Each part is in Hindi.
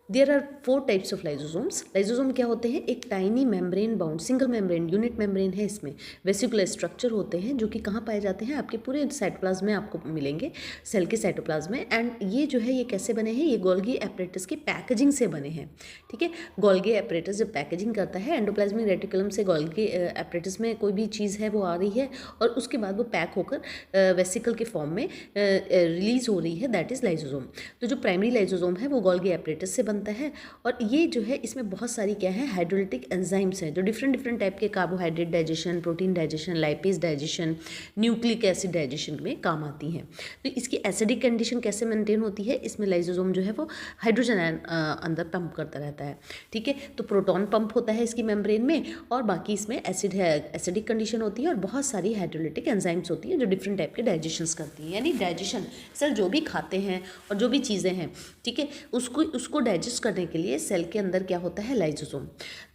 There are 4 types of lysosomes. Lysosome क्या होते हैं? एक tiny membrane bound single membrane unit membrane है, इसमें वेसिकुलर स्ट्रक्चर होते हैं जो कि कहाँ पाए जाते हैं? आपके पूरे साइटोप्लाज्म में आपको मिलेंगे, सेल के साइटोप्लाज्म में। एंड ये जो है ये कैसे बने हैं? ये गोल्गी एपरेटस की पैकेजिंग से बने हैं, ठीक है। गोल्गी एपरेटस जब पैकेजिंग करता है एंडोप्लाज्मिक रेटिकुलम से गोल्गी एपरेटस में कोई भी चीज़ है वो आ रही है और उसके बाद वो पैक होकर वेसिकल के फॉर्म में रिलीज हो रही है, दैट इज लाइजोसोम। तो जो प्राइमरी लाइजोसोम है वो गोल्गी एपरेटस से बनता है और ये जो है इसमें बहुत सारी क्या है? हाइड्रोलिटिक एंजाइम्स हैं जो डिफरेंट डिफरेंट टाइप के carbohydrate digestion, protein digestion, lipase digestion, nucleic acid digestion में काम आती हैं। तो इसकी एसिडिक कंडीशन कैसे मेंटेन होती है? इसमें लाइजोसोम जो है वो हाइड्रोजन आयन अंदर पंप करता रहता है, ठीक है। तो प्रोटॉन पंप होता है इसकी मेम्ब्रेन में और बाकी इसमें एसिड है, एसिडिक कंडीशन होती है और बहुत सारी हाइड्रोलिटिक एंजाइम्स होती हैं जो डिफरेंट टाइप के डाइजेशंस करती हैं। यानी डाइजेशन सेल जो भी खाते हैं और जो भी चीज़ें हैं, ठीक है, उसको डाइजेस्ट करने के लिए सेल के अंदर क्या होता है? लाइजोसोम।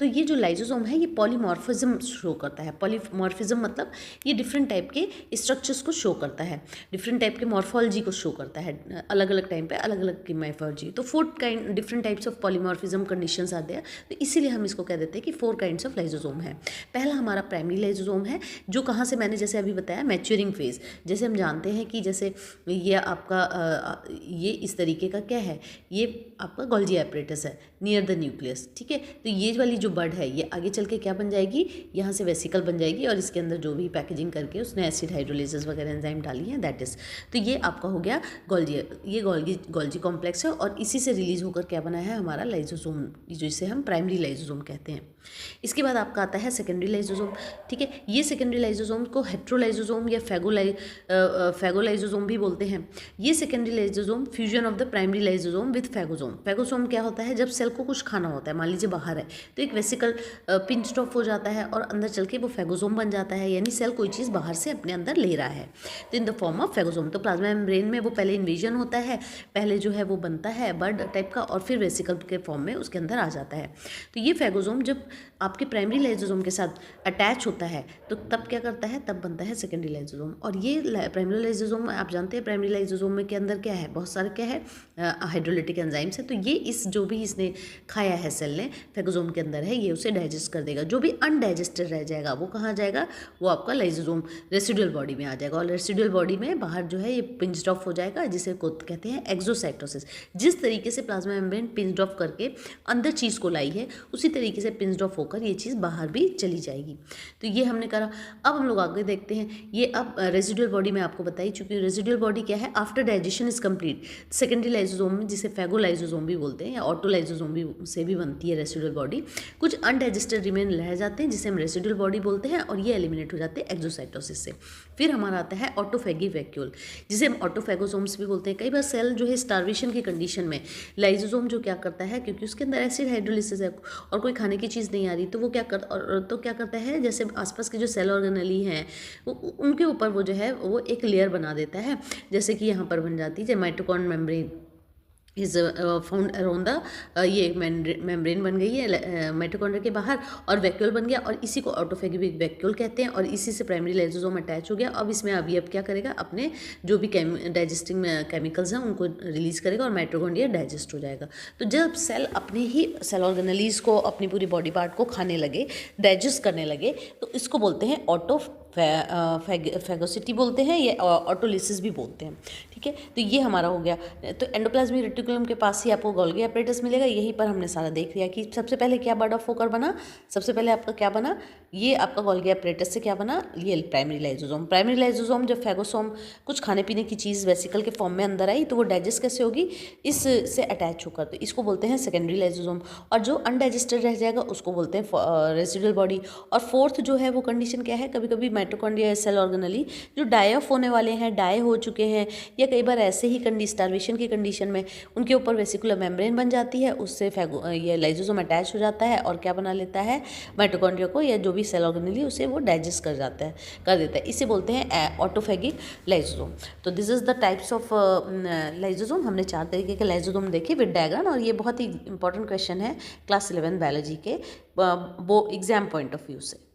तो ये जो लाइजोसोम है ये पॉलीमॉर्फिज्म शो करता है। पॉलीमॉर्फिज्म मतलब ये डिफरेंट टाइप के स्ट्रक्चर्स को शो करता है, डिफरेंट टाइप के मॉर्फोलॉजी को शो करता है, अलग अलग टाइम पे अलग अलग की मॉर्फोलॉजी। तो 4 different types of polymorphism conditions आते हैं। तो इसीलिए हम इसको कह देते हैं कि 4 काइंड्स ऑफ लाइजोसोम है। पहला हमारा प्राइमरी लाइजोसोम है जो कहाँ से, मैंने जैसे अभी बताया, मैच्योरिंग फेज। जैसे हम जानते हैं कि जैसे ये आपका ये इस तरीके का क्या है? ये आपका गोल्गी एपरेटस है नियर द न्यूक्लियस, ठीक है। तो ये वाली जो बड है ये आगे चल के क्या बन जाएगी? यहाँ से वेसिकल बन जाएगी और इसके अंदर जो भी पैकेजिंग करके उसने एसिड हाइड्रोलिसिस वगैरह एंजाइम डाली है, दैट इज। तो ये आपका हो गया गोल्गी, ये गोल्गी कॉम्प्लेक्स है और इसी से रिलीज होकर क्या बना है? हमारा लाइजोसोम, जिसे हम प्राइमरी लाइजोसोम कहते हैं। इसके बाद आपका आता है सेकेंडरी लाइजोसोम, ठीक है। ये सेकेंडरी लाइजोसोम को हेट्रोलाइजोसोम या फैगोलाइजोसोम भी बोलते हैं। ये secondary lysosome fusion of the primary lysosome with phagosome. Phagosome क्या होता है? जब सेल को कुछ खाना होता है, मान लीजिए बाहर है, तो एक वेसिकल पिंच ऑफ हो जाता है और अंदर चल के वो फैगोसोम बन जाता है, यानी सेल कोई चीज़ बाहर से अपने अंदर ले रहा है, तो in the form of phagosome. तो प्लाज्मा मेम्ब्रेन में वो पहले इन्वेजन होता है, पहले जो है वो बनता है बर्ड टाइप का और फिर वेसिकल के फॉर्म में उसके अंदर आ जाता है। तो ये फैगोसोम जब आपके प्राइमरी लाइजोसोम के साथ अटैच होता है तो तब क्या करता है? तब बनता है सेकेंडरी लाइजोसोम। और ये प्राइमरी लाइजोसोम आप जानते हैं, प्राइमरी लाइजोसोम में के अंदर क्या है? बहुत सारे क्या है? हाइड्रोलिटिक एंजाइम्स है। तो ये इस जो भी इसने खाया है सेल ने फैगोसोम के अंदर है, ये उसे डाइजेस्ट कर देगा। जो भी अनडाइजेस्टेड रह जाएगा वो कहाँ जाएगा? वो आपका लाइजोसोम रेसिडुअल बॉडी में आ जाएगा और रेसिडुअल बॉडी में बाहर जो है ये पिंच्ड ऑफ हो जाएगा, जिसे कहते हैं एक्सोसाइटोसिस। जिस तरीके से प्लाज्मा मेम्ब्रेन पिंच्ड ऑफ करके अंदर चीज़ को लाई है, उसी तरीके से पिंच्ड ऑफ होकर ये चीज़ बाहर भी चली जाएगी। तो ये हमने करा। अब हम लोग आगे देखते हैं, ये अब रेसिडुअल बॉडी में आपको बताई चूंकि रेसिडुअल बॉडी क्या है? After digestion is complete secondary lysosome में, जिसे फैगोलाइजोसोम भी बोलते हैं या ऑटोलाइजोसोम भी से भी बनती है रेसिडुअल बॉडी, कुछ अनडाइजेस्टेड रिमेन रह जाते हैं जिसे हम रेसिडुअल बॉडी बोलते हैं और ये एलिमिनेट हो जाते हैं एक्सोसाइटोसिस से। फिर हमारा आता है ऑटोफेगी वैक्यूल, जिसे हम ऑटोफेगोसोम्स भी बोलते हैं। कई बार सेल जो है स्टार्वेशन की कंडीशन में लाइजोसोम जो क्या करता है, क्योंकि उसके अंदर एसिड हाइड्रोलिसिस है और कोई खाने की चीज़ नहीं आ रही, तो वो क्या करता है, जैसे आसपास के जो सेल ऑर्गेनेली हैं उनके ऊपर वो जो है वो एक लेयर बना देता है, जैसे कि यहाँ पर बन जाती है mitochondrial membrane is found around the, ये मेम्ब्रेन बन गई है माइटोकॉन्ड्रिया के बाहर और वैक्यूल बन गया और इसी को ऑटोफेगिक वैक्यूल कहते हैं और इसी से प्राइमरी लाइजोसोम अटैच हो गया। अब इसमें अभी अब क्या करेगा? अपने जो भी डाइजेस्टिंग केमिकल्स हैं उनको रिलीज करेगा और माइटोकॉन्ड्रिया डाइजेस्ट हो जाएगा। तो जब सेल अपने ही सेल ऑर्गेनेलीज को, अपनी पूरी बॉडी पार्ट को खाने लगे, डाइजेस्ट करने लगे, तो इसको बोलते हैं फैगोसिटी बोलते हैं या ऑटोलिसिस भी बोलते हैं, ठीक है। तो ये हमारा हो गया। तो एंडोप्लाज्मिक रेटिकुलम के पास ही आपको गोल्गी एपरेटस मिलेगा। यहीं पर हमने सारा देख लिया कि सबसे पहले क्या बर्ड ऑफ फोकर बना, सबसे पहले आपका क्या बना? ये आपका गोल्गी एपरेटस से क्या बना? ये प्राइमरी लाइजोसोम। प्राइमरी लाइजोसोम जब फैगोसोम कुछ खाने पीने की चीज़ वेसिकल के फॉर्म में अंदर आई तो वो डाइजेस्ट कैसे होगी? इससे अटैच होकर, तो इसको बोलते हैं सेकेंडरी लाइजोसोम। और जो अनडाइजेस्टेड रह जाएगा उसको बोलते हैं रेसिडुअल बॉडी। और फोर्थ जो है वो कंडीशन क्या है? कभी कभी माइटोकॉन्ड्रिया सेल ऑर्गेनेली जो डाई ऑफ होने वाले हैं, डाई हो चुके हैं, या कई बार ऐसे ही स्टार्वेशन की कंडीशन में उनके ऊपर वेसिकुलर मेम्ब्रेन बन जाती है, उससे ये लाइजोसोम अटैच हो जाता है और क्या बना लेता है? माइटोकॉन्ड्रिया को या जो भी सेल ऑर्गेनेली उसे वो डाइजेस्ट कर देता है। इसे बोलते हैं ऑटोफेगिक लाइजोसोम। तो this is the types of lysosome. हमने 4 तरीके के लाइजोसोम देखे विद डायग्राम और ये बहुत ही इंपॉर्टेंट क्वेश्चन है क्लास 11 बायोलॉजी के वो एग्जाम पॉइंट ऑफ व्यू से।